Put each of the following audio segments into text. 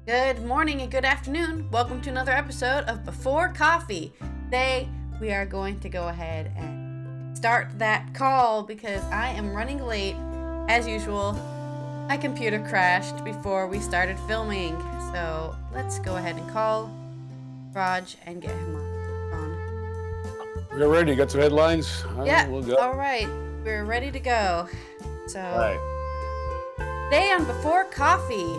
Good morning and good afternoon. Welcome to another episode of Before Coffee. Today, we are going to go ahead and start that call because I am running late. As usual, my computer crashed before we started filming. So let's go ahead and call Rog and get him on the phone. We're ready. Got some headlines? Yeah, we'll go. all right. We're ready to go. So, today on Before Coffee,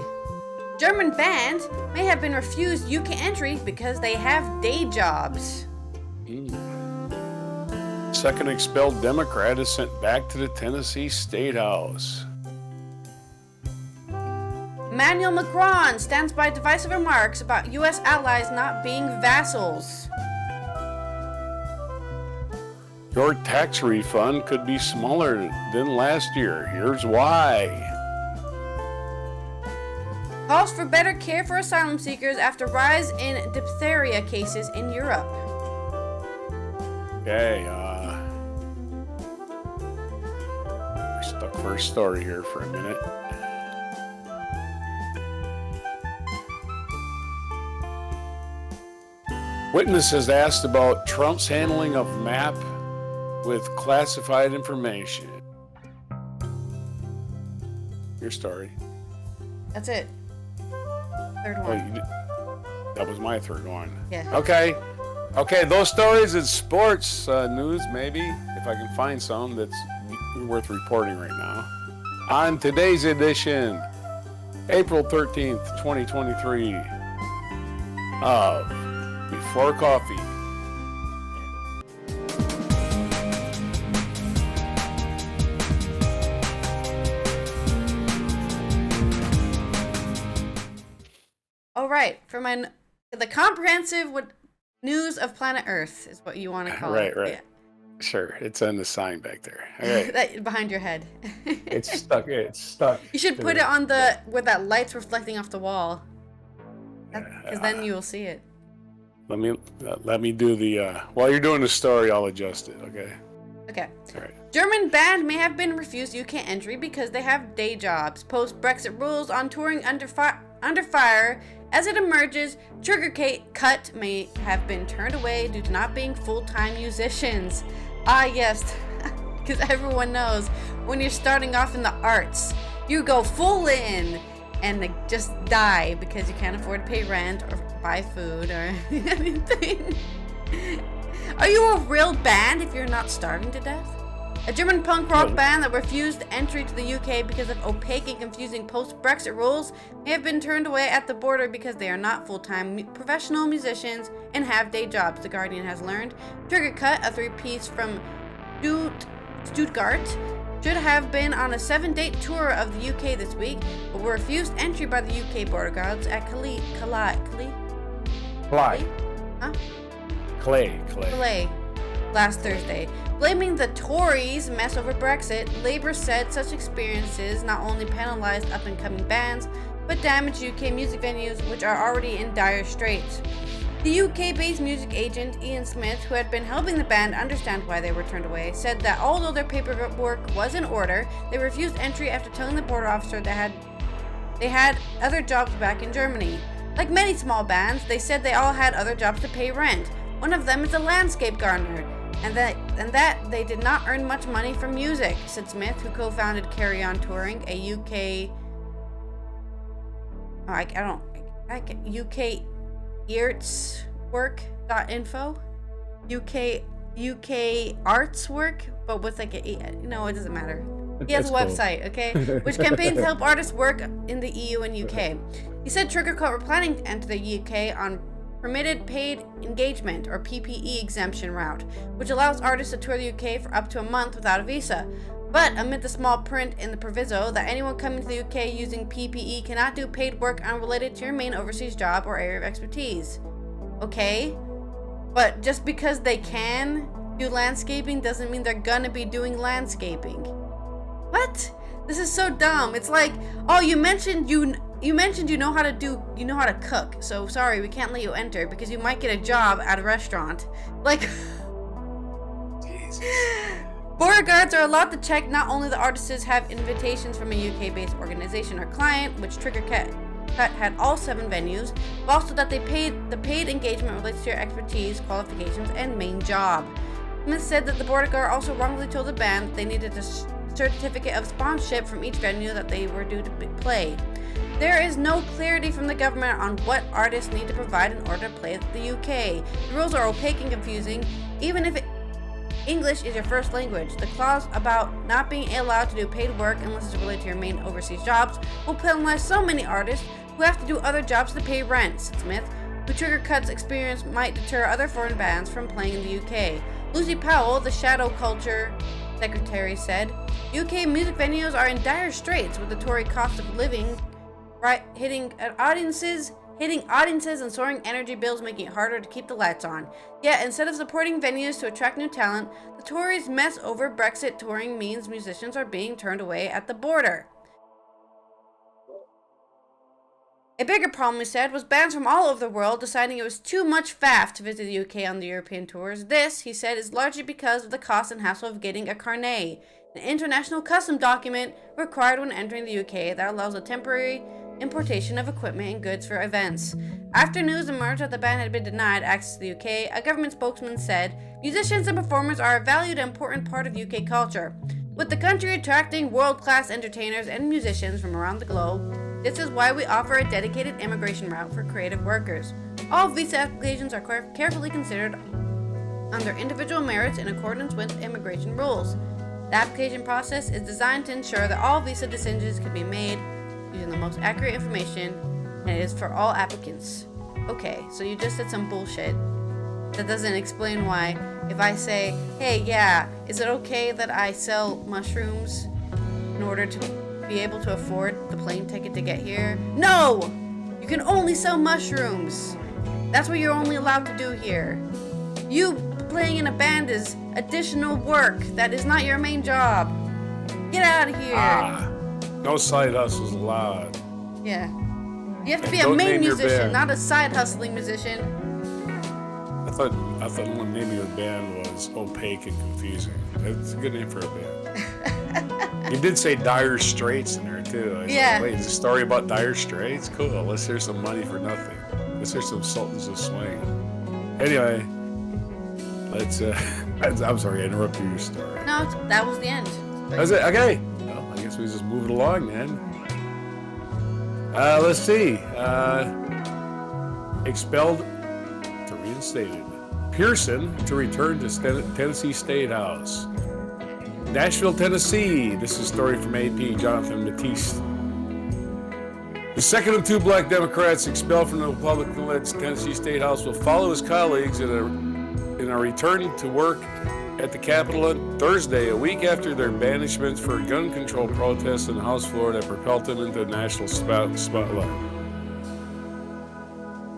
German band may have been refused UK entry because they have day jobs. Second expelled Democrat is sent back to the Tennessee State House. Emmanuel Macron stands by divisive remarks about U.S. allies not being vassals. Your tax refund could be smaller than last year. Here's why. Calls for better care for asylum seekers after rise in diphtheria cases in Europe. Okay, we're stuck for a story here for a minute. Witnesses asked about Trump's handling of map with classified information. Your story. That's it. Third Oh, one. that was my third one. Yeah. Okay, those stories and sports news, maybe, if I can find some that's worth reporting right now. On today's edition, April 13th, 2023, of Before Coffee. All right, for the comprehensive news of planet Earth is what you want to call it. Right. Yeah. Sure, it's on the sign back there. All right. That behind your head. It's stuck. You should put it on where that light's reflecting off the wall. Because then you will see it. Let me do the while you're doing the story, I'll adjust it. Okay. All right. German band may have been refused UK entry because they have day jobs. Post-Brexit rules on touring under fire as it emerges. Trigger Cut may have been turned away due to not being full-time musicians. Ah, yes, because everyone knows when you're starting off in the arts, you go full in and just die because you can't afford to pay rent or buy food or anything. Are you a real band if you're not starving to death? A German punk rock band that refused entry to the UK because of opaque and confusing post-Brexit rules may have been turned away at the border because they are not full-time professional musicians and have day jobs, The Guardian has learned. Trigger Cut, a three-piece from Stuttgart, should have been on a 7-date tour of the UK this week, but were refused entry by the UK border guards at Calais last Thursday. Blaming the Tories' mess over Brexit, Labour said such experiences not only penalised up-and-coming bands, but damaged UK music venues, which are already in dire straits. The UK-based music agent Ian Smith, who had been helping the band understand why they were turned away, said that although their paperwork was in order, they refused entry after telling the border officer they had other jobs back in Germany. Like many small bands, they said they all had other jobs to pay rent. One of them is a landscape gardener, and that they did not earn much money from music, said Smith, who co-founded Carry On Touring, a UK artswork.info, UK artswork, but with like it doesn't matter. He has a website, okay, which campaigns to help artists work in the EU and UK. He said Trigger Cut were planning to enter the UK on Permitted Paid Engagement, or PPE exemption route, which allows artists to tour the UK for up to a month without a visa. But amid the small print in the proviso that anyone coming to the UK using PPE cannot do paid work unrelated to your main overseas job or area of expertise. Okay, but just because they can do landscaping doesn't mean they're gonna be doing landscaping. What? This is so dumb. It's like, oh, you mentioned you know how to cook, so sorry, we can't let you enter because you might get a job at a restaurant. Like, Jesus. Border guards are allowed to check not only the artists have invitations from a UK-based organization or client, which Trigger Cut cut had all 7 venues, but also that the paid engagement relates to your expertise, qualifications, and main job. Smith said that the Board of Guard also wrongly told the band that they needed a certificate of sponsorship from each venue that they were due to play. There is no clarity from the government on what artists need to provide in order to play at the UK. The rules are opaque and confusing, even if English is your first language. The clause about not being allowed to do paid work unless it's related to your main overseas jobs will penalize so many artists who have to do other jobs to pay rent, said Smith, who Trigger Cut's experience might deter other foreign bands from playing in the UK. Lucy Powell, the Shadow Culture Secretary, said, UK music venues are in dire straits with the Tory cost of living hitting audiences and soaring energy bills making it harder to keep the lights on. Yet, instead of supporting venues to attract new talent, the Tories' mess over Brexit touring means musicians are being turned away at the border. A bigger problem, he said, was bands from all over the world deciding it was too much faff to visit the UK on the European tours. This, he said, is largely because of the cost and hassle of getting a carnet, an international custom document required when entering the UK that allows a temporary importation of equipment and goods for events. After news emerged that the band had been denied access to the UK, a government spokesman said, musicians and performers are a valued and important part of UK culture. With the country attracting world-class entertainers and musicians from around the globe, this is why we offer a dedicated immigration route for creative workers. All visa applications are carefully considered on their individual merits in accordance with immigration rules. The application process is designed to ensure that all visa decisions can be made using the most accurate information, and it is for all applicants. Okay, so you just said some bullshit. That doesn't explain why, if I say, hey, yeah, is it okay that I sell mushrooms in order to be able to afford the plane ticket to get here? No! You can only sell mushrooms. That's what you're only allowed to do here. You playing in a band is additional work that is not your main job. Get out of here. No side hustles allowed. Yeah. You have to be a main musician, not a side hustling musician. I thought the name of your band was opaque and confusing. That's a good name for a band. You did say Dire Straits in there too. I was like, wait, is this a story about Dire Straits? Cool. Let's hear some money for nothing. Let's hear some Sultans of Swing. Anyway, let's. I'm sorry, I interrupted your story. No, that was the end. That's it. Okay. Well, I guess we just move it along then. Let's see. Expelled to reinstated. Pearson to return to Tennessee State House. Nashville, Tennessee. This is a story from AP Jonathan Batiste. The second of 2 black Democrats expelled from the Republican-led Tennessee State House will follow his colleagues in a return to work at the Capitol on Thursday, a week after their banishment for gun control protests on the House floor that propelled them into the national spotlight.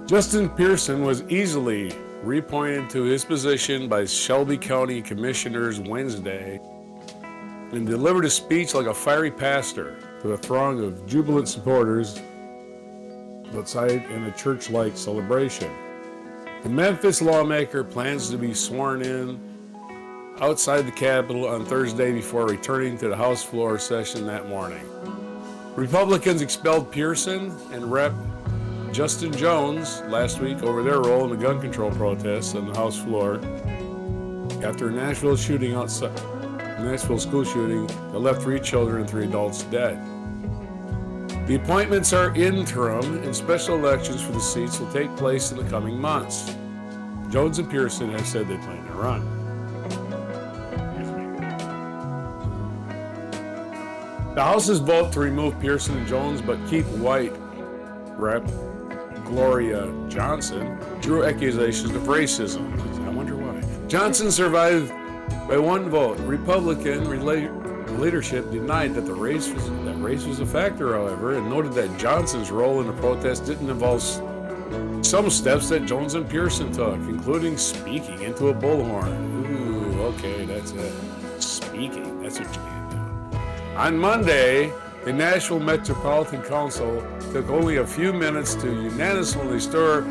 Justin Pearson was easily reappointed to his position by Shelby County Commissioners Wednesday and delivered a speech like a fiery pastor to a throng of jubilant supporters outside in a church-like celebration. The Memphis lawmaker plans to be sworn in outside the Capitol on Thursday before returning to the House floor session that morning. Republicans expelled Pearson and Rep. Justin Jones last week over their role in the gun control protests on the House floor after a Nashville school shooting that left 3 children and 3 adults dead. The appointments are interim, and special elections for the seats will take place in the coming months. Jones and Pearson have said they plan to run. The House's vote to remove Pearson and Jones but keep white Rep. Gloria Johnson drew accusations of racism. I wonder why. Johnson survived by 1 vote. Republican leadership denied that race was a factor, however, and noted that Johnson's role in the protest didn't involve some steps that Jones and Pearson took, including speaking into a bullhorn. Ooh, okay, that's it. Speaking, that's what you can do. On Monday, the Nashville Metropolitan Council took only a few minutes to unanimously restore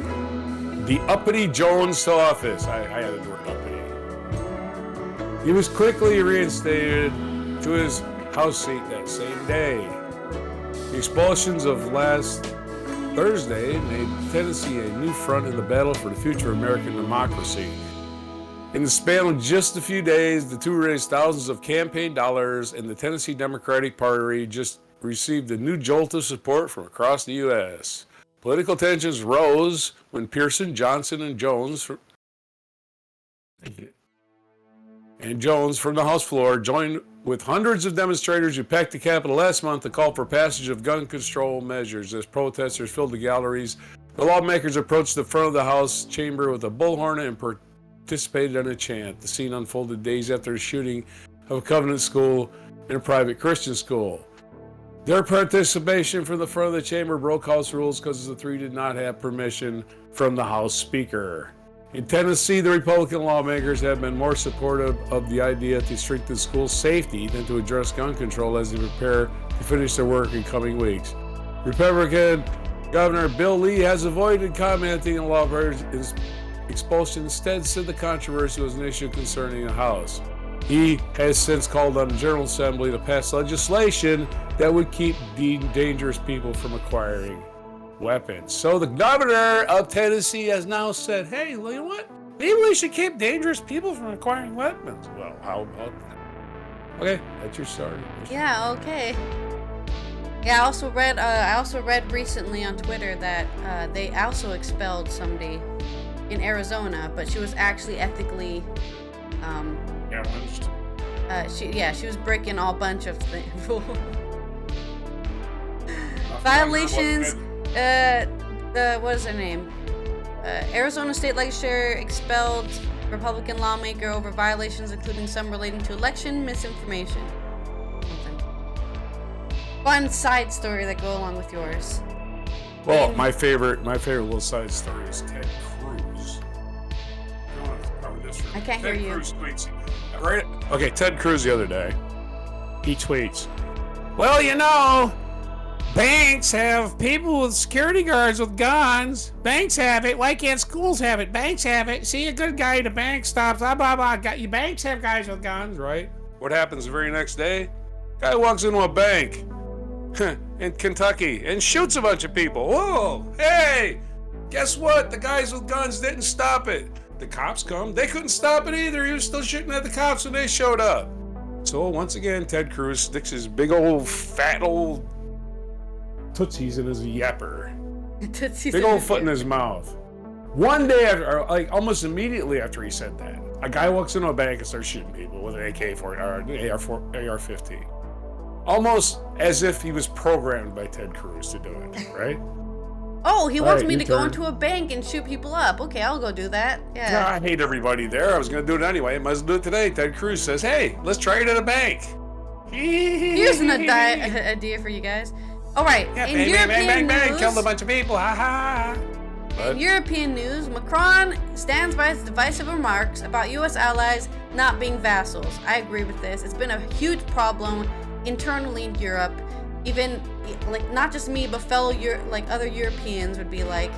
the uppity Jones to office. I had the word uppity. He was quickly reinstated to his House seat that same day. The expulsions of last Thursday made Tennessee a new front in the battle for the future of American democracy. In the span of just a few days, the two raised thousands of campaign dollars, and the Tennessee Democratic Party just received a new jolt of support from across the U.S. Political tensions rose when Pearson, Johnson, and Jones from the House floor joined with hundreds of demonstrators who packed the Capitol last month to call for passage of gun control measures. As protesters filled the galleries, the lawmakers approached the front of the House chamber with a bullhorn and participated in a chant. The scene unfolded days after the shooting of a Covenant school and a private Christian school. Their participation from the front of the chamber broke House rules because the three did not have permission from the House Speaker. In Tennessee, the Republican lawmakers have been more supportive of the idea to strengthen school safety than to address gun control as they prepare to finish their work in coming weeks. Republican Governor Bill Lee has avoided commenting on lawmakers' expulsion, instead said the controversy was an issue concerning the House. He has since called on the General Assembly to pass legislation that would keep dangerous people from acquiring weapons. So the governor of Tennessee has now said, hey, you know what? Maybe we should keep dangerous people from acquiring weapons. Well, how about that? Okay, that's your story. Yeah, okay. Yeah, I also read recently on Twitter that they also expelled somebody in Arizona, but she was actually ethically she was breaking all bunch of rules. Violations. What is her name? Arizona State Legislature expelled Republican lawmaker over violations, including some relating to election misinformation. Fun side story that go along with yours. Well, my favorite little side story is Ted Cruz. I can't hear you. Cruz tweets. Right? Okay, Ted Cruz the other day, he tweets, well, you know, banks have people with security guards with guns. Banks have it. Why can't schools have it? Banks have it. See a good guy at a bank stops. Blah, blah, blah. Banks have guys with guns, right? What happens the very next day? Guy walks into a bank in Kentucky and shoots a bunch of people. Whoa, hey, guess what? The guys with guns didn't stop it. The cops come. They couldn't stop it either. He was still shooting at the cops when they showed up. So once again, Ted Cruz sticks his big old fat old tootsies in his yapper. Big old foot in his mouth. One day after, like almost immediately after he said that, a guy walks into a bank and starts shooting people with an AK-40 or AR-15. Almost as if he was programmed by Ted Cruz to do it, right? Oh, he wants me to go into a bank and shoot people up. Okay, I'll go do that. Yeah. I hate everybody there. I was going to do it anyway. I might as well do it today. Ted Cruz says, hey, let's try it at a bank. Here's an idea for you guys. All right. Yeah, in European news, killed a bunch of people. Ha ha. In European news, Macron stands by his divisive remarks about U.S. allies not being vassals. I agree with this. It's been a huge problem internally in Europe. Even like not just me, but fellow other Europeans would be like,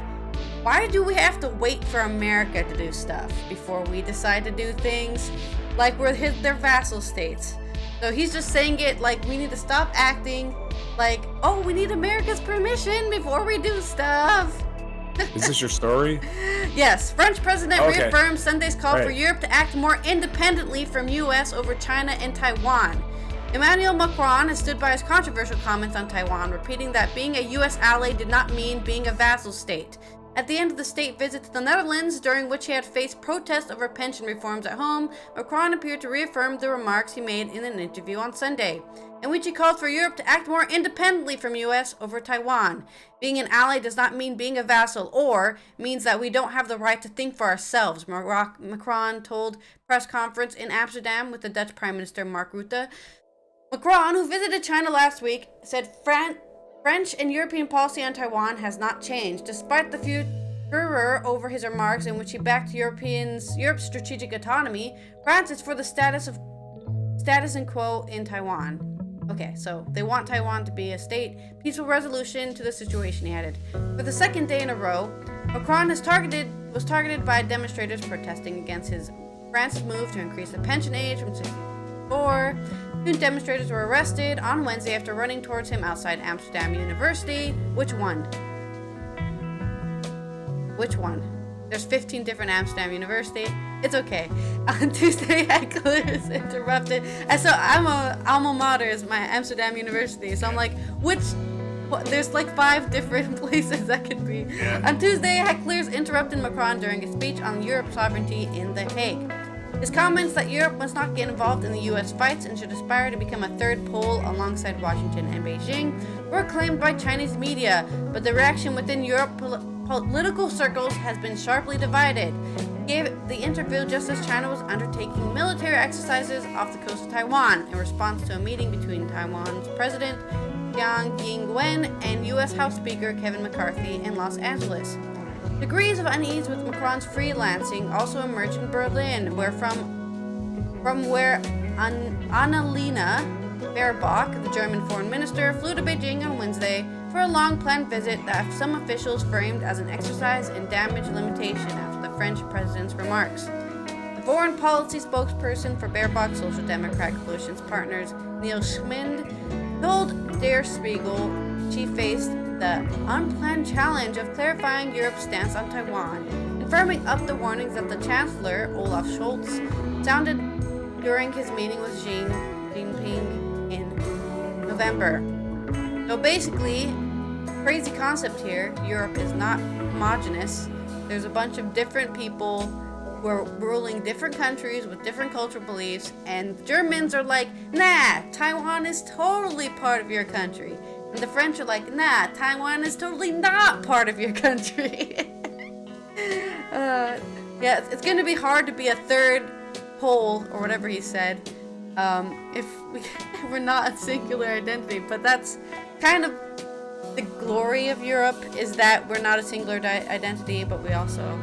why do we have to wait for America to do stuff before we decide to do things? Like we're their vassal states. So he's just saying it like we need to stop acting like, oh, we need America's permission before we do stuff. Is this your story? Yes. French president reaffirmed Sunday's call for Europe to act more independently from U.S. over China and Taiwan. Emmanuel Macron has stood by his controversial comments on Taiwan, repeating that being a U.S. ally did not mean being a vassal state. At the end of the state visit to the Netherlands, during which he had faced protests over pension reforms at home, Macron appeared to reaffirm the remarks he made in an interview on Sunday, in which he called for Europe to act more independently from U.S. over Taiwan. Being an ally does not mean being a vassal, or means that we don't have the right to think for ourselves, Macron told press conference in Amsterdam with the Dutch Prime Minister Mark Rutte. Macron, who visited China last week, said French and European policy on Taiwan has not changed, despite the furor over his remarks in which he backed Europe's strategic autonomy. France is for the status quo in Taiwan. Okay, so they want Taiwan to be a state. Peaceful resolution to the situation, he added. For the second day in a row, Macron was targeted by demonstrators protesting against France's move to increase the pension age from 64. Two demonstrators were arrested on Wednesday after running towards him outside Amsterdam University. Which one? which one? There's 15 different Amsterdam University. It's okay. On Tuesday, hecklers interrupted. And so I'm a alma mater is my Amsterdam University. So I'm like, there's like 5 different places that could be. Yeah. On Tuesday, hecklers interrupted Macron during a speech on Europe's sovereignty in The Hague. His comments that Europe must not get involved in the U.S. fights and should aspire to become a third pole alongside Washington and Beijing were acclaimed by Chinese media, but the reaction within Europe political circles has been sharply divided. He gave the interview just as China was undertaking military exercises off the coast of Taiwan in response to a meeting between Taiwan's President Jiang Ying-wen and U.S. House Speaker Kevin McCarthy in Los Angeles. Degrees of unease with Macron's freelancing also emerged in Berlin, where Annalena Baerbock, the German foreign minister, flew to Beijing on Wednesday for a long-planned visit that some officials framed as an exercise in damage limitation after the French president's remarks. The foreign policy spokesperson for Baerbock's Social Democrat coalition's partners, Neil Schmind, told Der Spiegel she faced the unplanned challenge of clarifying Europe's stance on Taiwan and firming up the warnings that the Chancellor, Olaf Scholz, sounded during his meeting with Xi Jinping in November. So basically, crazy concept here, Europe is not homogenous. There's a bunch of different people who are ruling different countries with different cultural beliefs, and Germans are like, nah, Taiwan is totally part of your country. And the French are like, nah, Taiwan is totally not part of your country. Yeah, it's going to be hard to be a third pole, or whatever he said, if we're not a singular identity. But that's kind of the glory of Europe, is that we're not a singular identity, but we also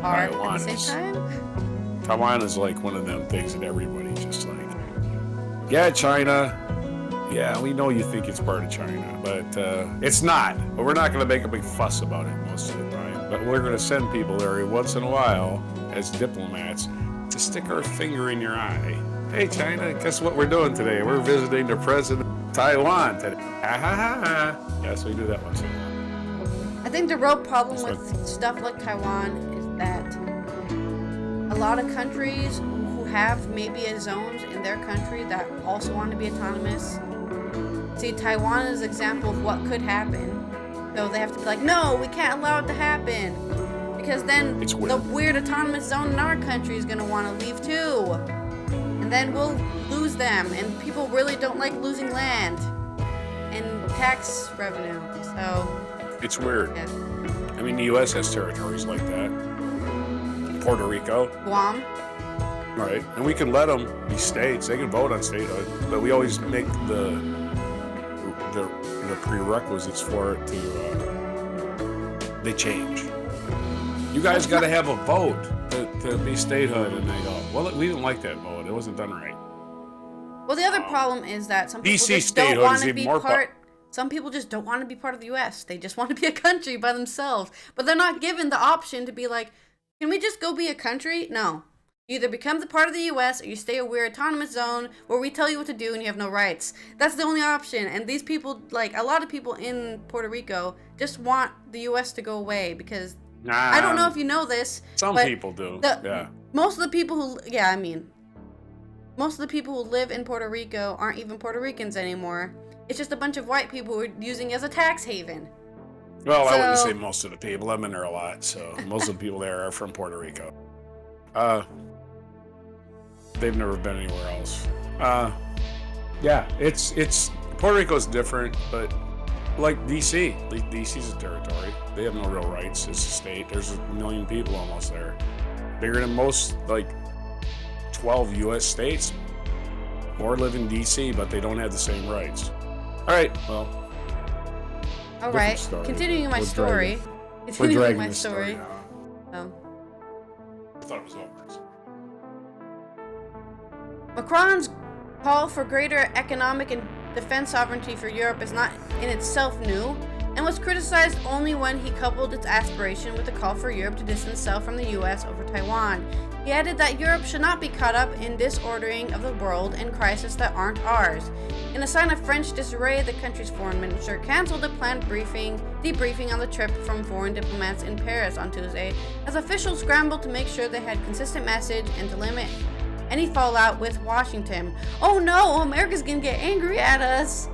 are at the same time. Taiwan is like one of them things that everybody just like, yeah, China. Yeah, we know you think it's part of China, but it's not. But we're not going to make a big fuss about it most of the time. But we're going to send people there once in a while as diplomats to stick our finger in your eye. Hey, China, guess what we're doing today? We're visiting the president of Taiwan today. Ha ha ha ha. Yes, we do that once in a while. I think the real problem with stuff like Taiwan is that a lot of countries who have maybe zones in their country that also want to be autonomous see Taiwan as an example of what could happen. So they have to be like, no, we can't allow it to happen. Because then the weird autonomous zone in our country is going to want to leave too. And then we'll lose them. And people really don't like losing land and tax revenue. So it's weird. Yeah. I mean, the U.S. has territories like that. Puerto Rico. Guam. Right. And we can let them be states. They can vote on statehood. But we always make the prerequisites for it to, they change. You guys got to have a vote to be statehood. And they go, well, we didn't like that vote. It wasn't done right. Well, the other problem is that some people DC just don't want to be more part. Some people just don't want to be part of the U.S. They just want to be a country by themselves. But they're not given the option to be like, can we just go be a country? No. You either become the part of the U.S. or you stay a weird autonomous zone where we tell you what to do and you have no rights. That's the only option. And these people, like a lot of people in Puerto Rico, just want the U.S. to go away because I don't know if you know this. Some people do. Yeah. Most of the people who, most of the people who live in Puerto Rico aren't even Puerto Ricans anymore. It's just a bunch of white people who are using it as a tax haven. Well, I wouldn't say most of the people. I've been there a lot, so most of the people there are from Puerto Rico. They've never been anywhere else. Yeah, it's Puerto Rico's different, but like DC. DC's a territory. They have no real rights as a state. There's 1 million people almost there. Bigger than most, like 12 U.S. states. More live in DC, but they don't have the same rights. All right, well. All right, continuing my story. Continuing my story. Oh. I thought it was over. Macron's call for greater economic and defense sovereignty for Europe is not in itself new. and was criticized only when he coupled its aspiration with a call for Europe to distance itself from the US over Taiwan. He added that Europe should not be caught up in disordering of the world and crises that aren't ours. In a sign of French disarray, the country's foreign minister canceled a planned debriefing on the trip from foreign diplomats in Paris on Tuesday, as officials scrambled to make sure they had consistent message and to limit any fallout with Washington. Oh no, America's gonna get angry at us.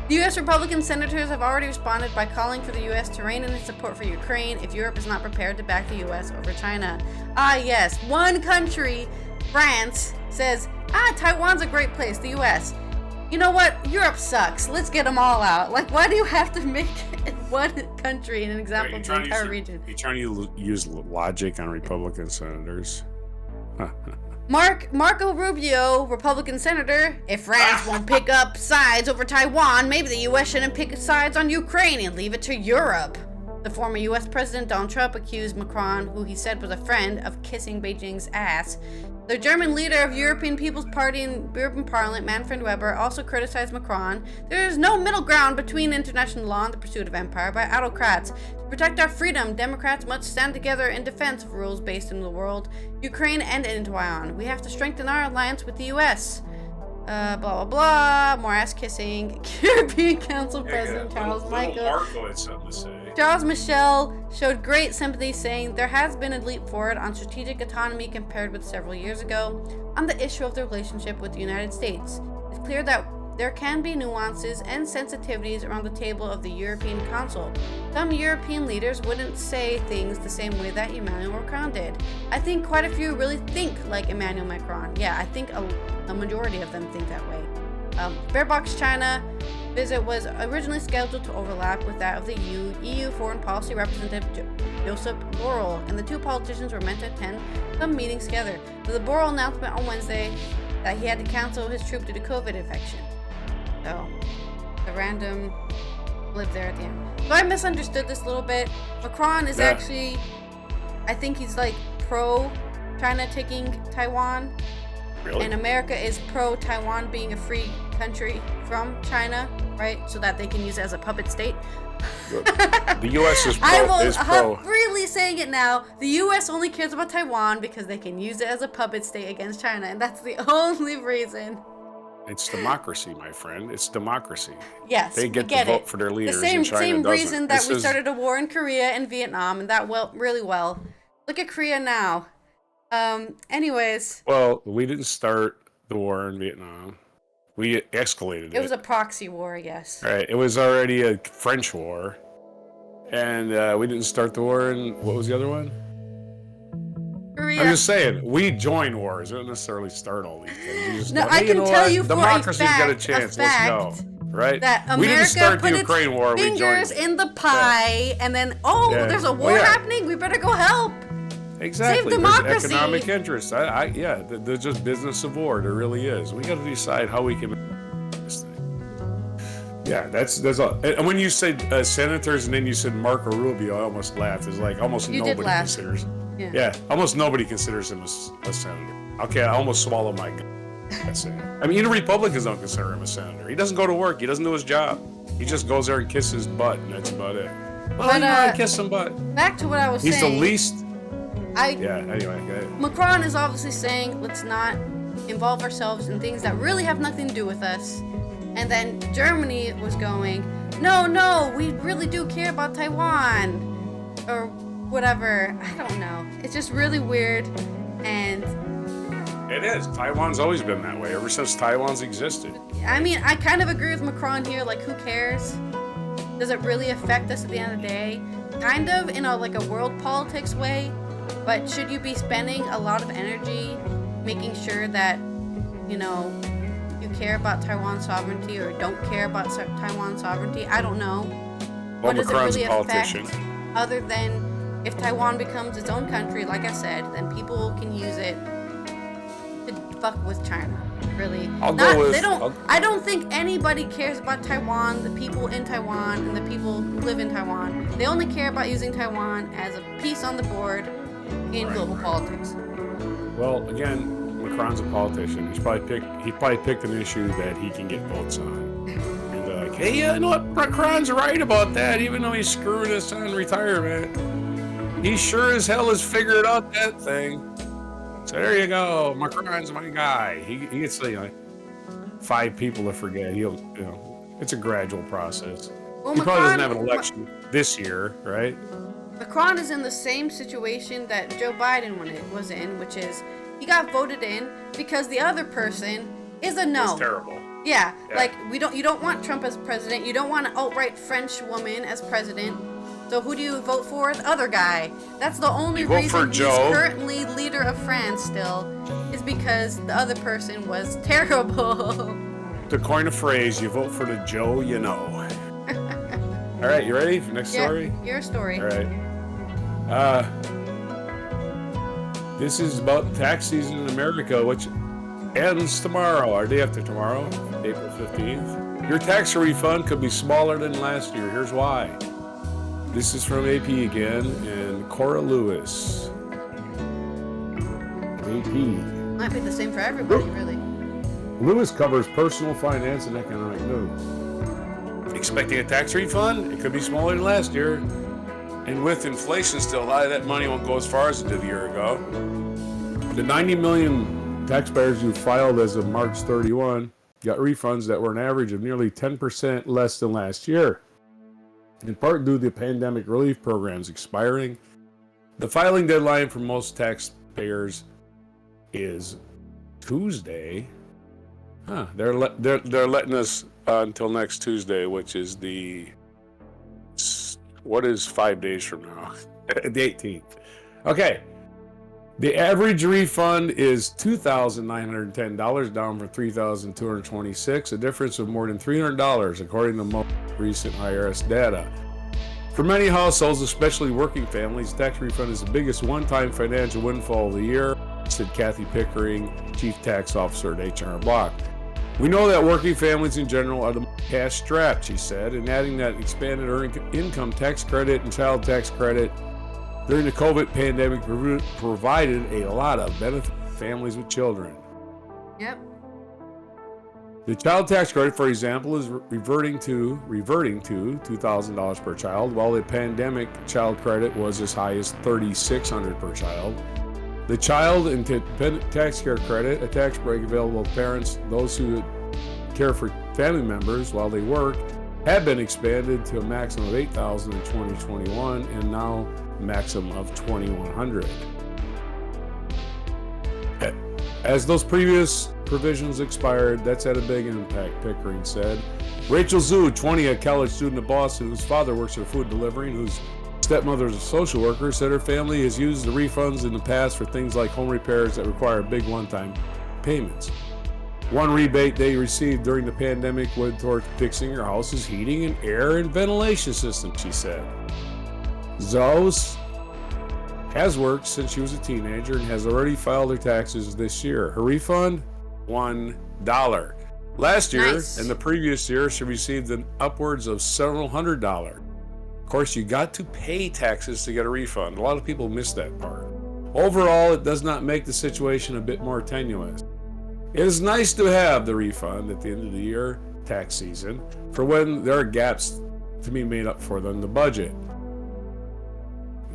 The U.S. Republican senators have already responded by calling for the U.S. to rein in its support for Ukraine if Europe is not prepared to back the U.S. over China. Ah yes, one country, France, says, Taiwan's a great place, the U.S. You know what? Europe sucks. Let's get them all out. Like, why do you have to make one country an example of the entire region? You're trying to use logic on Republican senators. Marco Rubio, Republican senator, if France won't pick up sides over Taiwan, maybe the U.S. shouldn't pick sides on Ukraine and leave it to Europe. The former U.S. President Donald Trump accused Macron, who he said was a friend, of kissing Beijing's ass. The German leader of European People's Party in European Parliament, Manfred Weber, also criticized Macron. There is no middle ground between international law and the pursuit of empire by autocrats. To protect our freedom, Democrats must stand together in defense of rules based in the world, Ukraine, and in Taiwan. We have to strengthen our alliance with the U.S. Blah, blah, blah. More ass kissing. European Council President Charles Michel showed great sympathy, saying there has been a leap forward on strategic autonomy compared with several years ago on the issue of the relationship with the United States. It's clear that there can be nuances and sensitivities around the table of the European Council. Some European leaders wouldn't say things the same way that Emmanuel Macron did. I think quite a few really think like Emmanuel Macron. Yeah, I think a majority of them think that way. Baerbock's China visit was originally scheduled to overlap with that of the EU Foreign Policy Representative Josep Borrell, and the two politicians were meant to attend some meetings together. But the Borrell announcement on Wednesday that he had to cancel his trip due to COVID infection. So, the random blip there at the end. So I misunderstood this a little bit. Macron is actually, I think he's like pro-China taking Taiwan. Really? And America is pro-Taiwan being a free country from China, right? So that they can use it as a puppet state. The U.S. is pro. I'm freely saying it now. The U.S. only cares about Taiwan because they can use it as a puppet state against China. And that's the only reason. It's democracy, my friend. It's democracy. Yes, they get to vote for their leaders. The same same reason that we started a war in Korea and Vietnam, and that went really well. Look at Korea now. Anyways. Well, we didn't start the war in Vietnam. We escalated it. It was a proxy war, yes. Right. It was already a French war, and we didn't start the war in what was the other one? Korea. I'm just saying, we join wars. We don't necessarily start all these things. We just no, go, I can tell you for democracy's a fact, got a chance. Let's go. Right? That America we didn't start put the Ukraine war. We fingers joined in the pie, and then there's a war happening. We better go help. Exactly. Save democracy. There's economic interests. There's just business of war. There really is. We got to decide how we can this thing. Yeah, that's all. And when you said senators, and then you said Marco Rubio, I almost laughed. It's like almost nobody considers. Yeah, almost nobody considers him a senator. Okay, I almost swallowed my gun. That's it. I mean, even Republicans don't consider him a senator. He doesn't go to work. He doesn't do his job. He just goes there and kisses butt, and that's about it. Well, but, I kiss some butt. Back to what I was saying. He's the least. Anyway, go ahead. Macron is obviously saying, let's not involve ourselves in things that really have nothing to do with us. And then Germany was going, no, we really do care about Taiwan. Or whatever. I don't know. It's just really weird. And it is. Taiwan's always been that way ever since Taiwan's existed. I mean, I kind of agree with Macron here. Like, who cares? Does it really affect us at the end of the day? Kind of in a world politics way. But should you be spending a lot of energy making sure that, you care about Taiwan sovereignty or don't care about Taiwan sovereignty? I don't know. Well, what does Macron's it really a politician. affect other than if Taiwan becomes its own country, like I said, then people can use it to fuck with China. Really. I don't think anybody cares about Taiwan, the people in Taiwan, and the people who live in Taiwan. They only care about using Taiwan as a piece on the board in global politics. Well, again, Macron's a politician. He probably picked an issue that he can get votes on, and Hey, you know what? Macron's right about that, even though he's screwing us on retirement. He sure as hell has figured out that thing. So there you go. Macron's my guy. He gets 5 people to forget. It's a gradual process. Well, He probably doesn't have an election this year, right? Macron is in the same situation that Joe Biden was in, which is he got voted in because the other person is a no. It's terrible. Yeah, like you don't want Trump as president. You don't want an outright French woman as president. So who do you vote for? The other guy. That's the only reason he's currently leader of France still, is because the other person was terrible. To coin a phrase, you vote for the Joe you know. All right, you ready for next story? Your story. All right. This is about tax season in America, which ends tomorrow, or day after tomorrow, April 15th. Your tax refund could be smaller than last year. Here's why. This is from AP again, and Cora Lewis. AP. Might be the same for everybody, really. Lewis covers personal finance and economic news. Expecting a tax refund? It could be smaller than last year. And with inflation still high, that money won't go as far as it did a year ago. The 90 million taxpayers who filed as of March 31 got refunds that were an average of nearly 10% less than last year, in part due to the pandemic relief programs expiring. The filing deadline for most taxpayers is Tuesday. They're letting us until next Tuesday, which is what is 5 days from now? The 18th. Okay. The average refund is $2,910, down from $3,226, a difference of more than $300, according to most recent IRS data. For many households, especially working families, tax refund is the biggest one-time financial windfall of the year, said Kathy Pickering, Chief Tax Officer at H&R Block. We know that working families in general are the cash strapped, she said, and adding that expanded earned income tax credit and child tax credit during the COVID pandemic provided a lot of benefit to families with children. Yep. The child tax credit, for example, is reverting to $2,000 per child, while the pandemic child credit was as high as $3,600 per child. The child and dependent tax care credit, a tax break available to parents, those who care for family members while they work, have been expanded to a maximum of $8,000 in 2021 and now a maximum of $2,100. As those previous provisions expired, that's had a big impact, Pickering said. Rachel Zhu, 20, a college student in Boston whose father works for food delivery and whose stepmother is a social worker, said her family has used the refunds in the past for things like home repairs that require big one-time payments. One rebate they received during the pandemic went toward fixing her house's heating and air and ventilation system, she said. Zoe has worked since she was a teenager and has already filed her taxes this year. Her refund? $1. Last year and the previous year, she received an upwards of several $100s. Of course, you got to pay taxes to get a refund. A lot of people miss that part. Overall, it does not make the situation a bit more tenuous. It is nice to have the refund at the end of the year, tax season, for when there are gaps to be made up for them in the budget.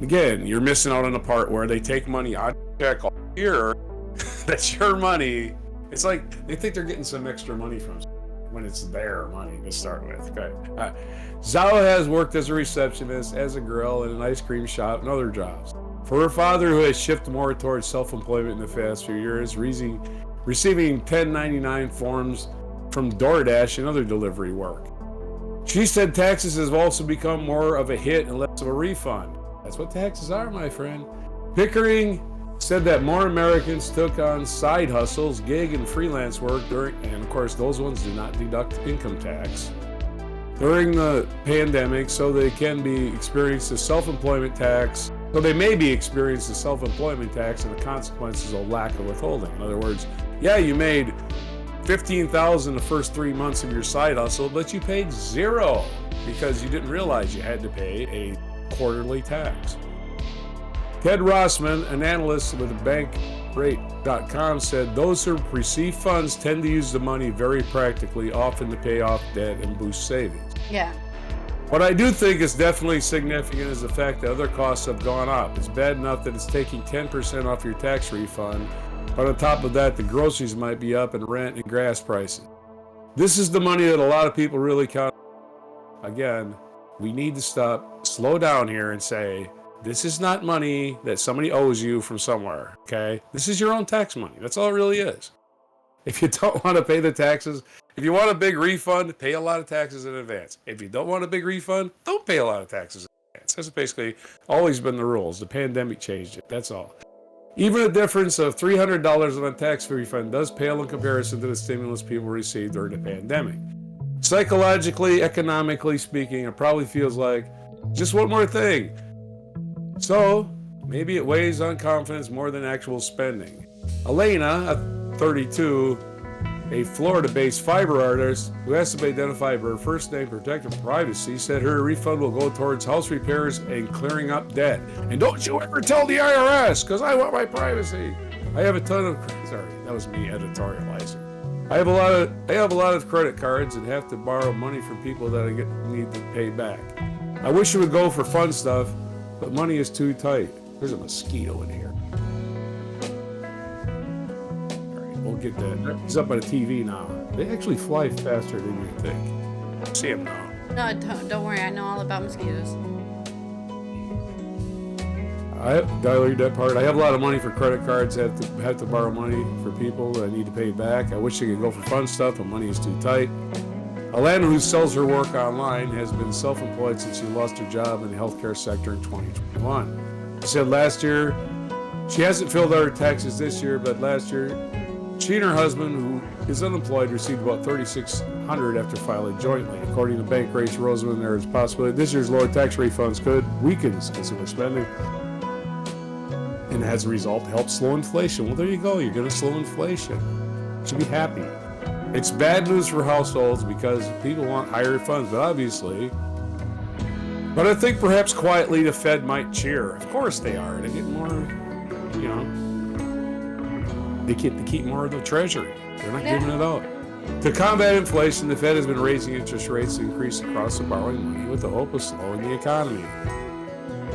Again, you're missing out on the part where they take money out of your check all year. That's your money. It's like they think they're getting some extra money from when it's their money to start with. Okay. Zhao has worked as a receptionist, as a grill, in an ice cream shop, and other jobs. For her father, who has shifted more towards self-employment in the past few years, receiving 1099 forms from DoorDash and other delivery work. She said taxes have also become more of a hit and less of a refund. That's what taxes are, my friend. Pickering said that more Americans took on side hustles, gig and freelance work and of course those ones do not deduct income tax, during the pandemic, so they can be experienced the self-employment tax. So they may be experienced the self-employment tax and the consequences of lack of withholding. In other words, yeah, you made $15,000 the first 3 months of your side hustle, but you paid $0 because you didn't realize you had to pay a quarterly tax. Ted Rossman, an analyst with the bank rate.com said those who receive funds tend to use the money very practically, often to pay off debt and boost savings. Yeah. What I do think is definitely significant is the fact that other costs have gone up. It's bad enough that it's taking 10% off your tax refund, but on top of that, the groceries might be up and rent and gas prices. This is the money that a lot of people really count. Again, we need to slow down here and say, this is not money that somebody owes you from somewhere, okay? This is your own tax money. That's all it really is. If you don't want to pay the taxes, if you want a big refund, pay a lot of taxes in advance. If you don't want a big refund, don't pay a lot of taxes in advance. That's basically always been the rules. The pandemic changed it. That's all. Even a difference of $300 on a tax refund does pale in comparison to the stimulus people received during the pandemic. Psychologically, economically speaking, it probably feels like just one more thing. So maybe it weighs on confidence more than actual spending. Elena, 32, a Florida-based fiber artist who has to be identified by her first name to protect her privacy, said her refund will go towards house repairs and clearing up debt. And don't you ever tell the IRS, because I want my privacy. I have a ton of, sorry, that was me editorializing. I have a lot of credit cards and have to borrow money from people that I need to pay back. I wish it would go for fun stuff, but money is too tight. There's a mosquito in here. We'll get that. He's up on the TV now. They actually fly faster than you think. See him now. No, don't worry. I know all about mosquitoes. Did I read that part? I have a lot of money for credit cards. I have to borrow money for people that I need to pay back. I wish they could go for fun stuff, but money is too tight. Alana, who sells her work online, has been self-employed since she lost her job in the healthcare sector in 2021. She said last year, she hasn't filled out her taxes this year, but last year, she and her husband, who is unemployed, received about $3,600 after filing jointly. According to Bankrate Roseman, there is a possibility this year's lower tax refunds could weaken consumer spending, and as a result, help slow inflation. Well, there you go. You're going to slow inflation. You should be happy. It's bad news for households because people want higher funds, but obviously. But I think perhaps quietly the Fed might cheer. Of course they are. They get more, they get to keep more of the treasury. They're not giving it out. To combat inflation, the Fed has been raising interest rates to increase the cost of borrowing money with the hope of slowing the economy.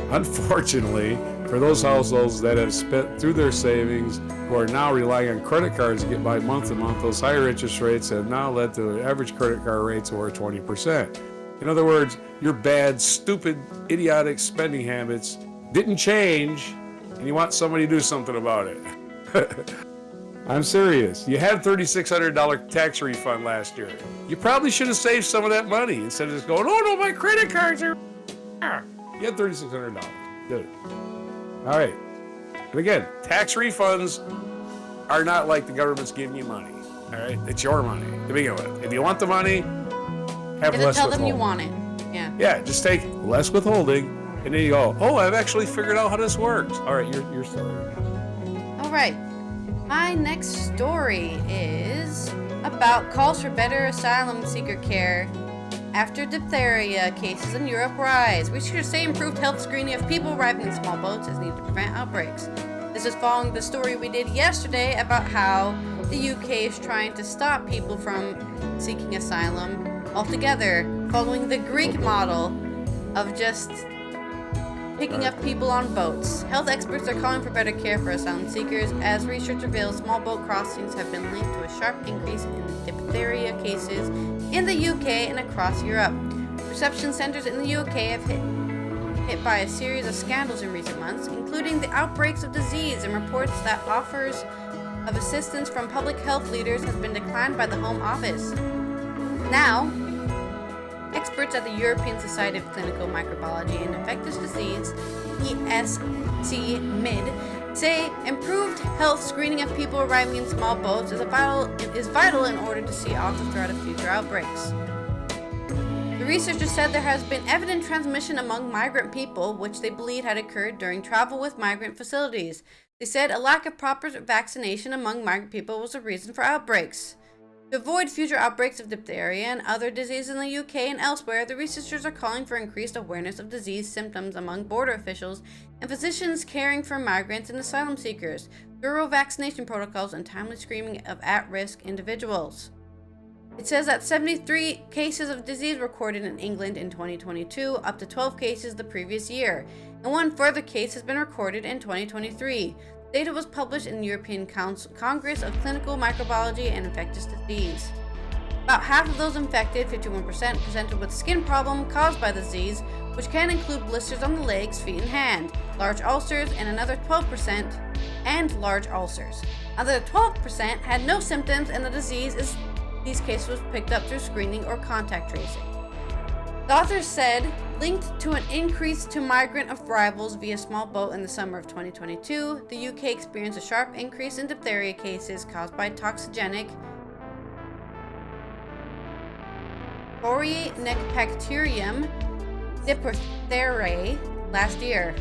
Unfortunately, for those households that have spent through their savings, who are now relying on credit cards to get by month to month, those higher interest rates have now led to average credit card rates over 20%. In other words, your bad, stupid, idiotic spending habits didn't change, and you want somebody to do something about it. I'm serious. You had $3,600 tax refund last year. You probably should have saved some of that money instead of just going, oh no, my credit cards are... You had $3,600. Did it. All right. And again, tax refunds are not like the government's giving you money. All right? It's your money to begin with. If you want the money, have less withholding. Tell them you want it. Yeah. Yeah, just take less withholding, and then you go, oh, I've actually figured out how this works. All right, your story. All right. My next story is about calls for better asylum seeker care after diphtheria cases in Europe rise. Researchers say improved health screening of people arriving in small boats is needed to prevent outbreaks. This is following the story we did yesterday about how the UK is trying to stop people from seeking asylum altogether, following the Greek model of just picking up people on boats. Health experts are calling for better care for asylum seekers as research reveals small boat crossings have been linked to a sharp increase in diphtheria cases in the UK and across Europe. Reception centers in the UK have hit by a series of scandals in recent months, including the outbreaks of disease and reports that offers of assistance from public health leaders has been declined by the Home Office. Now, experts at the European Society of Clinical Microbiology and Infectious Disease, ESC-MID, say improved health screening of people arriving in small boats is vital in order to see off the threat of future outbreaks. The researchers said there has been evident transmission among migrant people, which they believe had occurred during travel with migrant facilities. They said a lack of proper vaccination among migrant people was a reason for outbreaks. To avoid future outbreaks of diphtheria and other diseases in the UK and elsewhere, the researchers are calling for increased awareness of disease symptoms among border officials and physicians caring for migrants and asylum seekers, thorough vaccination protocols, and timely screening of at-risk individuals. It says that 73 cases of disease recorded in England in 2022, up to 12 cases the previous year, and one further case has been recorded in 2023. Data was published in the European Congress of Clinical Microbiology and Infectious Disease. About half of those infected, 51%, presented with skin problem caused by the disease, which can include blisters on the legs, feet, and hand, large ulcers, and another 12% large ulcers. Another 12% had no symptoms, and these cases was picked up through screening or contact tracing. The authors said, linked to an increase to migrant arrivals via small boat in the summer of 2022, the UK experienced a sharp increase in diphtheria cases caused by toxigenic Corynebacterium Diphtheria last year.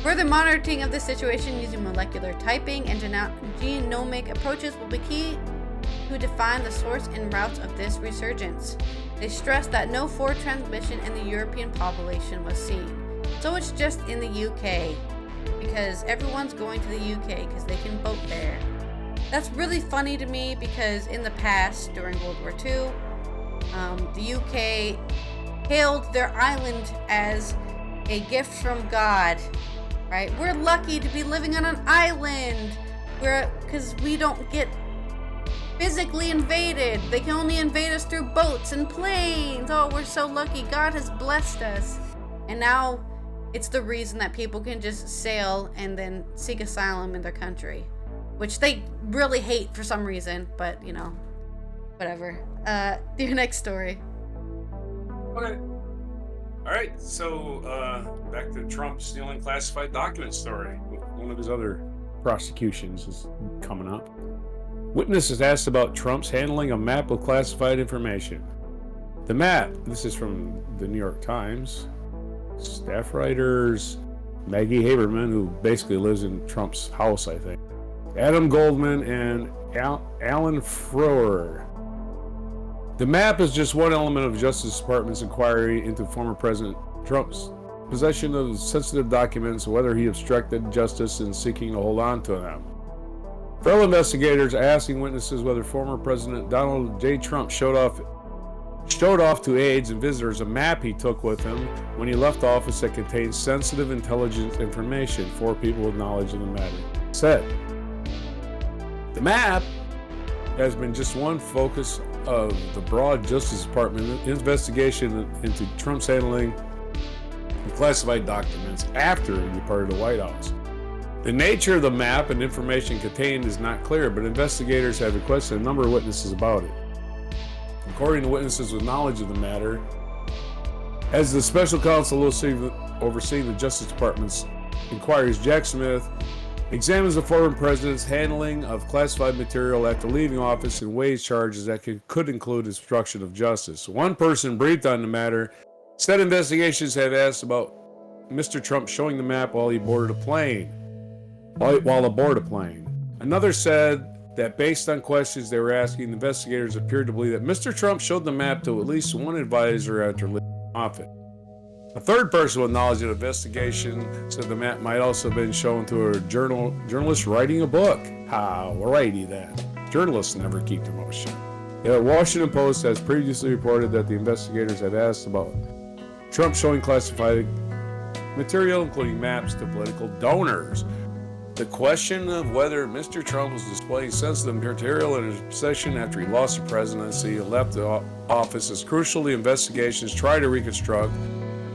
Further monitoring of the situation using molecular typing and genomic approaches will be key to define the source and routes of this resurgence. They stressed that no forward transmission in the European population was seen. So it's just in the UK, because everyone's going to the UK because they can vote there. That's really funny to me because in the past, during World War II, the UK hailed their island as a gift from God, right? We're lucky to be living on an island because we don't get physically invaded. They can only invade us through boats and planes. Oh, we're so lucky. God has blessed us. And now it's the reason that people can just sail and then seek asylum in their country, which they really hate for some reason, but whatever. Your next story. Okay. All right. So back to Trump stealing classified documents story. One of his other prosecutions is coming up. Witness is asked about Trump's handling a map with classified information. The map, this is from the New York Times. Staff writers Maggie Haberman, who basically lives in Trump's house, I think. Adam Goldman and Alan Froer. The map is just one element of Justice Department's inquiry into former President Trump's possession of sensitive documents, whether he obstructed justice in seeking to hold on to them. Fellow investigators are asking witnesses whether former President Donald J. Trump showed off to aides and visitors a map he took with him when he left office that contains sensitive intelligence information. 4 people with knowledge of the matter said. The map has been just one focus of the broad Justice Department investigation into Trump's handling of classified documents after he departed the White House. The nature of the map and information contained is not clear, but investigators have requested a number of witnesses about it. According to witnesses with knowledge of the matter, as the special counsel overseeing the Justice Department's inquiries, Jack Smith, examines the former president's handling of classified material after leaving office and weighs charges that could include obstruction of justice. One person briefed on the matter said investigations have asked about Mr. Trump showing the map while aboard a plane. Another said that based on questions they were asking, investigators appeared to believe that Mr. Trump showed the map to at least one advisor after leaving office. A third person with knowledge of the investigation said the map might also have been shown to a journalist writing a book. How righty that. Journalists never keep their mouth shut. The Washington Post has previously reported that the investigators have asked about Trump showing classified material, including maps, to political donors. The question of whether Mr. Trump was displaying sensitive material in his possession after he lost the presidency and left the office is crucial. The investigations try to reconstruct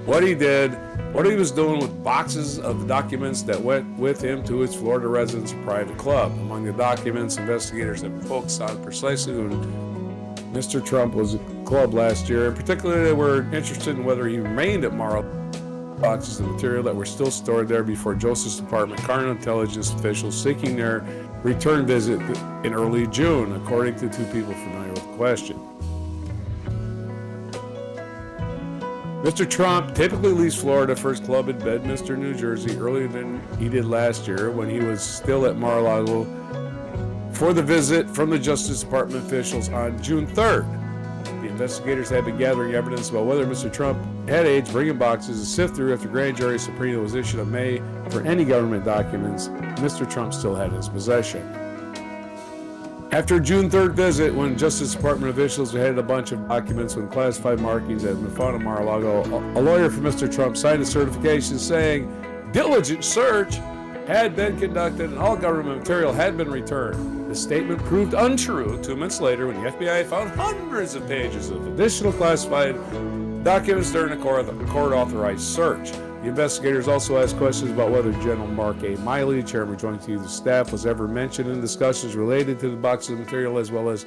what he did, what he was doing with boxes of the documents that went with him to his Florida residence or private club. Among the documents, investigators have focused on precisely when Mr. Trump was at the club last year. In particular, they were interested in whether he remained at Mar-a-Lago. Boxes of material that were still stored there before Justice Department counterintelligence officials seeking their return visit in early June, according to 2 people familiar with the question. Mr. Trump typically leaves Florida for his club in Bedminster, New Jersey, earlier than he did last year when he was still at Mar-a-Lago for the visit from the Justice Department officials on June 3rd. The investigators had been gathering evidence about whether Mr. Trump had AIDS, bringing boxes to sift through after grand jury subpoena was issued in May for any government documents Mr. Trump still had in his possession. After June 3rd visit, when Justice Department officials had a bunch of documents with classified markings at Nashville, Mar-a-Lago, a lawyer for Mr. Trump signed a certification saying diligent search had been conducted and all government material had been returned. The statement proved untrue 2 months later when the FBI found hundreds of pages of additional classified documents during a court-authorized search. The investigators also asked questions about whether General Mark A. Miley, chairman of Joint Chiefs of Staff, was ever mentioned in discussions related to the boxes of material, as well as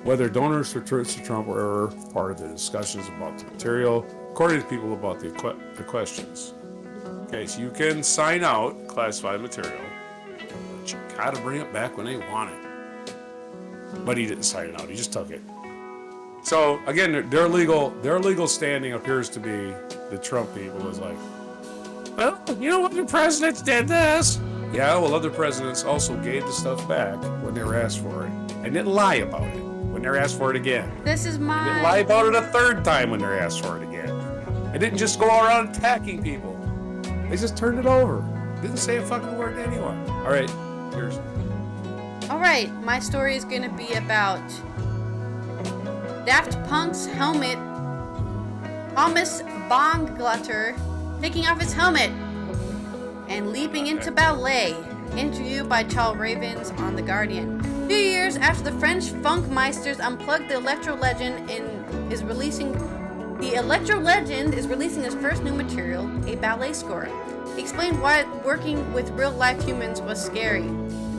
whether donors for Mr. Trump were ever part of the discussions about the material, according to people about the questions. Okay, so you can sign out classified material, but you gotta bring it back when they want it. But he didn't sign it out, he just took it. So again, their legal standing appears to be the Trump people is like, well, you know, other presidents did this. Yeah, well, other presidents also gave the stuff back when they were asked for it, and didn't lie about it when they're asked for it again. This is my. Didn't lie about it a third time when they're asked for it again. They didn't just go around attacking people. They just turned it over. Didn't say a fucking word to anyone. All right, here's. All right, my story is going to be about Daft Punk's helmet. Thomas Bonglutter taking off his helmet and leaping into ballet. Interview by Charles Ravens on The Guardian. 2 years after the French funk meisters unplugged, the electro legend is releasing his first new material, a ballet score. He explained why working with real-life humans was scary.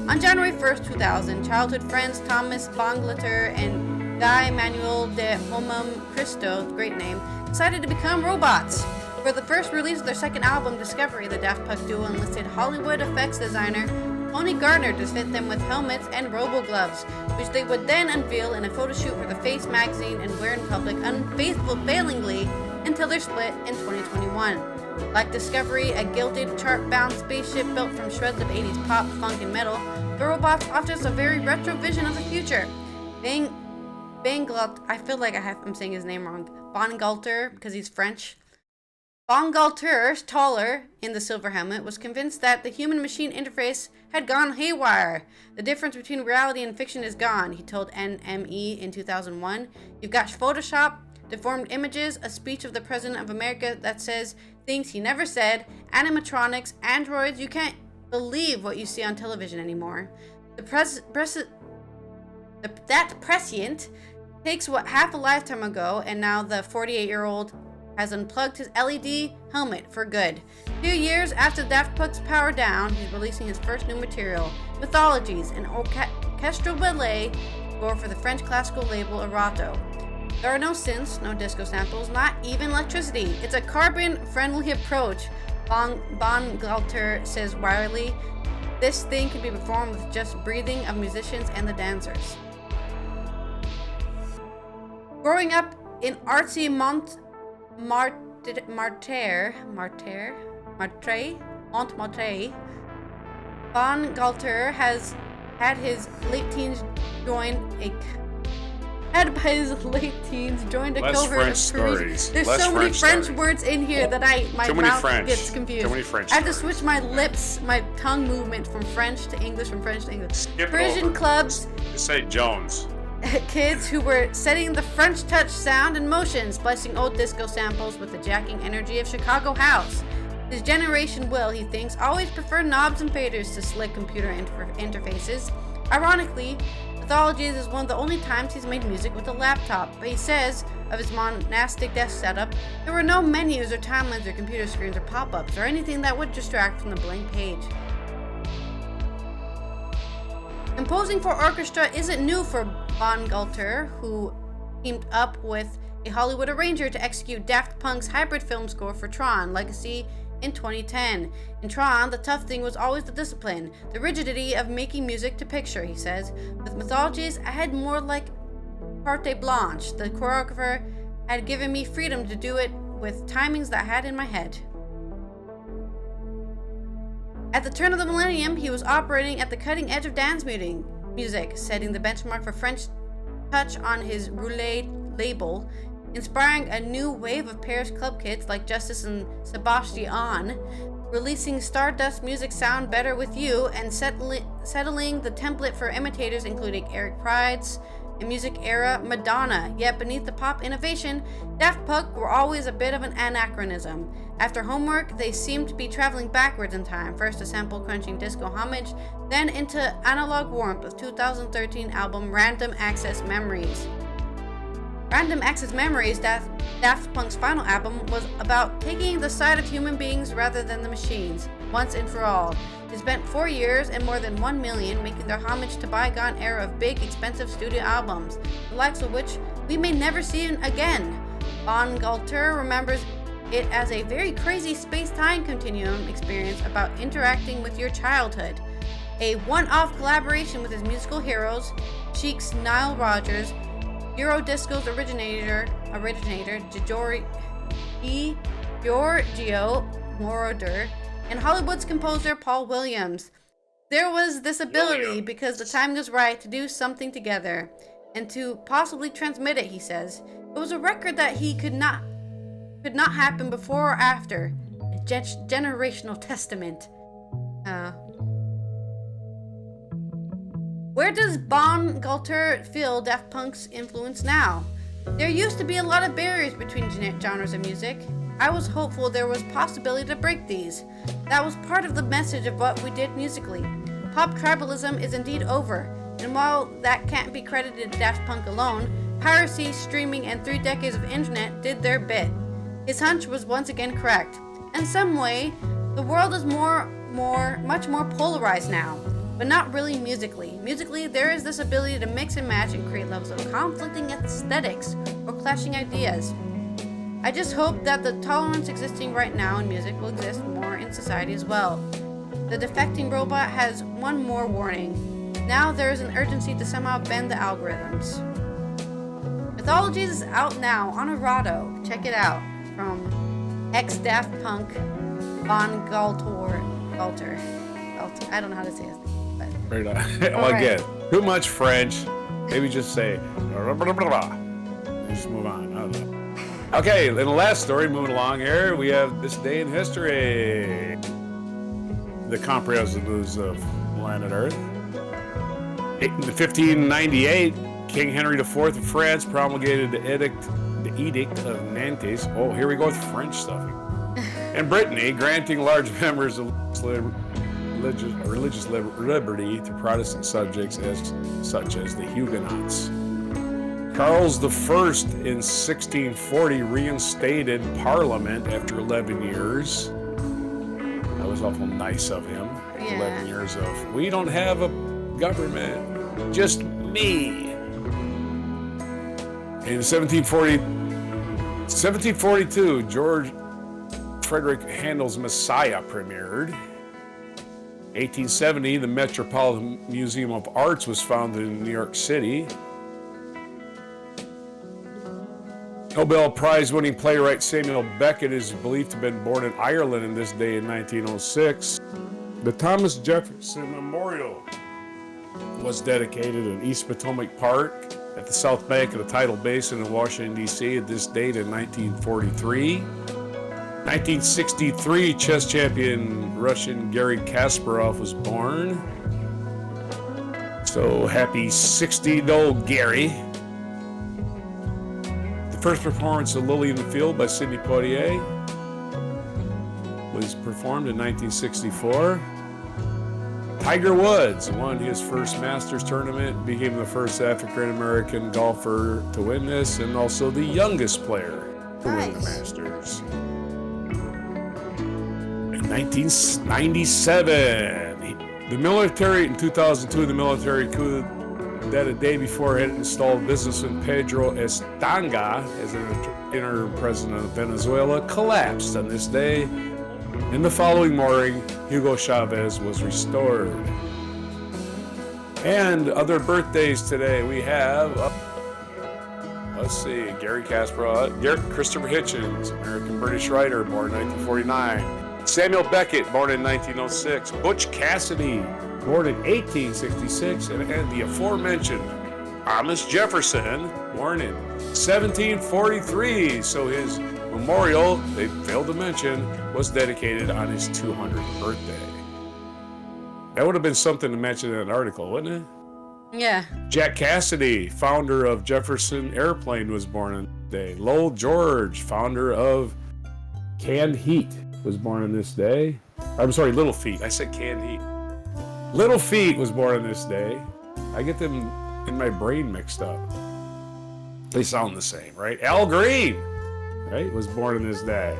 On January 1st, 2000, childhood friends Thomas Bonglutter and Guy Manuel de Homem Christo, great name, decided to become robots. For the first release of their second album, Discovery, the Daft Punk duo enlisted Hollywood effects designer Tony Gardner to fit them with helmets and robo-gloves, which they would then unveil in a photo shoot for the Face magazine and wear in public unfailingly until their split in 2021. Like Discovery, a gilded, chart-bound spaceship built from shreds of 80s pop, funk, and metal, the robots offer us a very retro vision of the future. I feel like I'm saying his name wrong. Bonglutter, because he's French. Bonglutter, taller in the silver helmet, was convinced that the human-machine interface had gone haywire. The difference between reality and fiction is gone, he told NME in 2001. You've got Photoshop, deformed images, a speech of the President of America that says things he never said, animatronics, androids. You can't believe what you see on television anymore. That prescient takes what half a lifetime ago, and now the 48-year-old has unplugged his LED helmet for good. 2 years after Daft Punk's Power Down, he's releasing his first new material, Mythologies, an orchestral ballet score for the French classical label Erato. There are no synths, no disco samples, not even electricity. It's a carbon-friendly approach, Bonglutter says wryly. This thing can be performed with just breathing of musicians and the dancers. Growing up in artsy Montmartre, Bonglutter has had his late teens join a covert stories. There's so many French words in here that my mouth gets confused. Too many French I have to switch my lips, my tongue movement from French to English, from French to English. Skip Parisian over. clubs. Just say Jones. Kids who were setting the French touch sound in motion, splicing old disco samples with the jacking energy of Chicago house. His generation will, he thinks, always prefer knobs and faders to slick computer interfaces. Ironically, Mythologies is one of the only times he's made music with a laptop, but he says of his monastic desk setup, there were no menus or timelines or computer screens or pop-ups or anything that would distract from the blank page. Composing for orchestra isn't new for Bonglutter, who teamed up with a Hollywood arranger to execute Daft Punk's hybrid film score for Tron Legacy in 2010. In Tron, the tough thing was always the discipline, the rigidity of making music to picture, he says. With Mythologies, I had more like carte blanche. The choreographer had given me freedom to do it with timings that I had in my head. At the turn of the millennium, he was operating at the cutting edge of dance music, setting the benchmark for French touch on his Roulette label, inspiring a new wave of Paris club kids like Justice and Sebastian, releasing Stardust music sound better with you, and settling the template for imitators including Eric Prydz and music era Madonna. Yet beneath the pop innovation, Daft Punk were always a bit of an anachronism. After Homework, they seemed to be traveling backwards in time, first to sample crunching disco homage, then into analog warmth with 2013 album Random Access Memories. Random Access Memories, Daft Punk's final album, was about taking the side of human beings rather than the machines, once and for all. They spent 4 years and more than 1 million making their homage to bygone era of big, expensive studio albums, the likes of which we may never see again. Von Galter remembers it as a very crazy space-time continuum experience about interacting with your childhood. A one-off collaboration with his musical heroes, Chic's Nile Rodgers, Eurodisco's originator Giorgio Moroder, and Hollywood's composer Paul Williams. There was this ability, because the time was right, to do something together, and to possibly transmit it, he says. It was a record that he could not happen before or after. A generational testament. Where does Von Galter feel Daft Punk's influence now? There used to be a lot of barriers between genres of music. I was hopeful there was possibility to break these. That was part of the message of what we did musically. Pop tribalism is indeed over, and while that can't be credited to Daft Punk alone, piracy, streaming, and 3 decades of internet did their bit. His hunch was once again correct. In some way, the world is much more polarized now, but not really musically. Musically, there is this ability to mix and match and create levels of conflicting aesthetics or clashing ideas. I just hope that the tolerance existing right now in music will exist more in society as well. The defecting robot has one more warning. Now there is an urgency to somehow bend the algorithms. Mythologies is out now on Arado. Check it out. From ex-Daft Punk, Von Galter. I don't know how to say his name, but... Right on. Well, right. Again, too much French. Maybe just say... Blah, blah, blah, blah. Just move on. I don't know. Okay, in the last story, moving along here, we have this day in history. The comprehensive news of planet Earth. In 1598, King Henry IV of France promulgated the Edict of Nantes. Oh, here we go with French stuff. In Brittany, granting large members of religious liberty to Protestant subjects such as the Huguenots. Charles I in 1640 reinstated Parliament after 11 years. That was awful nice of him. Yeah. 11 years of, we don't have a government, just me. In 1742, George Frederick Handel's Messiah premiered. 1870, the Metropolitan Museum of Arts was founded in New York City. Nobel Prize-winning playwright Samuel Beckett is believed to have been born in Ireland in this day in 1906. The Thomas Jefferson Memorial was dedicated in East Potomac Park at the south bank of the Tidal Basin in Washington, D.C. at this date in 1943. 1963, chess champion Russian Garry Kasparov was born. So happy 60-year-old Gary. The first performance of Lily in the Field by Sidney Poitier was performed in 1964. Tiger Woods won his first Masters tournament, became the first African-American golfer to win this, and also the youngest player to win the Masters. In 1997, the military, in 2002, the military coup that a day before had installed businessman Pedro Estanga as an interim president of Venezuela collapsed on this day. In the following morning, Hugo Chavez was restored. And other birthdays today, we have, let's see, Garry Kasparov, Christopher Hitchens, American-British writer, born in 1949. Samuel Beckett, born in 1906. Butch Cassidy, born in 1866, and the aforementioned Thomas Jefferson, born in 1743. So his memorial, they failed to mention, was dedicated on his 200th birthday. That would have been something to mention in an article, wouldn't it? Yeah. Jack Cassidy, founder of Jefferson Airplane, was born on this day. Lowell George, founder of Canned Heat, was born on this day. I'm sorry, Little Feat. I said Canned Heat. Little Feat was born on this day. I get them in my brain mixed up. They sound the same, right? Al Green, right, was born on this day.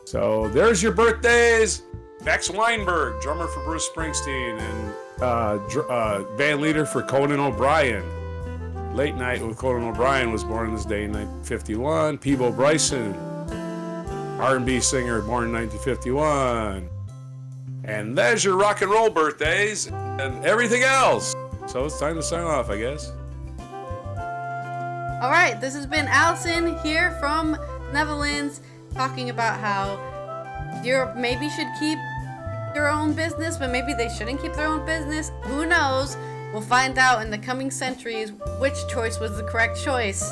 So there's your birthdays. Max Weinberg, drummer for Bruce Springsteen and band leader for Conan O'Brien. Late Night with Conan O'Brien was born on this day in 1951. Peebo Bryson, R&B singer, born in 1951. And there's your rock and roll birthdays and everything else. So it's time to sign off, I guess. All right, this has been Allison here from Netherlands talking about how Europe maybe should keep their own business, but maybe they shouldn't keep their own business. Who knows? We'll find out in the coming centuries which choice was the correct choice.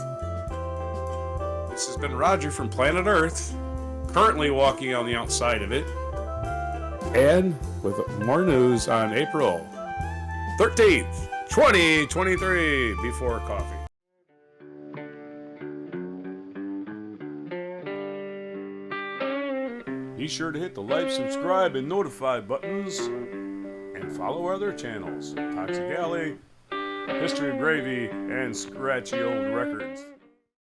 This has been Roger from Planet Earth, currently walking on the outside of it, and with more news on April 13th, 2023, before coffee. Be sure to hit the like, subscribe, and notify buttons, and follow our other channels, Toxic Alley, History of Gravy, and Scratchy Old Records.